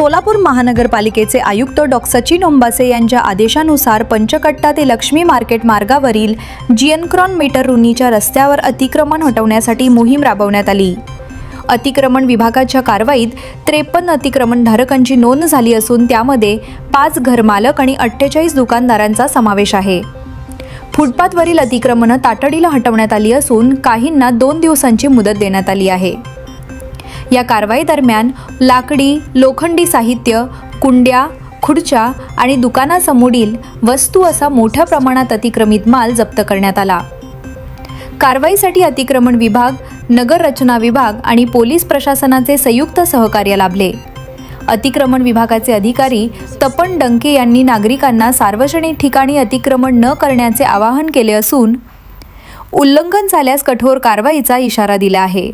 सोलापूर महानगरपालिकेचे आयुक्त डॉ. सचिन ओंबासे यांच्या आदेशानुसार पंचकट्टा ते लक्ष्मी मार्केट मार्गावरील जिएनक्रॉन मीटर रुंदीच्या रस्त्यावर अतिक्रमण हटवण्यासाठी मोहीम राबवण्यात आली। अतिक्रमण विभागाच्या कारवाईत 53 अतिक्रमणधारकांची नोंद झाली असून त्यामध्ये 5 घरमालक आणि 48 दुकानदारांचा समावेश आहे। फुटपाथवरील अतिक्रमणे तातडीने हटवण्यात आली असून काहींना 2 दिवसांची मुदत देण्यात आली आहे। या कारवाई दरम्यान लाकडी, लोखंडी साहित्य, कुंड्या, खुर्च्या आणि दुकानासमोरील वस्तू असा मोठ्या प्रमाणात अतिक्रमित माल जप्त करण्यात आला। कारवाईसाठी अतिक्रमण विभाग, नगर रचना विभाग आणि पोलीस प्रशासनाचे संयुक्त सहकार्य लाभले। अतिक्रमण विभागाचे अधिकारी तपन डंके यांनी नागरिकांना सार्वजनिक ठिकाणी अतिक्रमण न करण्याचे आवाहन केले असून उल्लंघन झाल्यास कठोर कारवाईचा इशारा दिला आहे।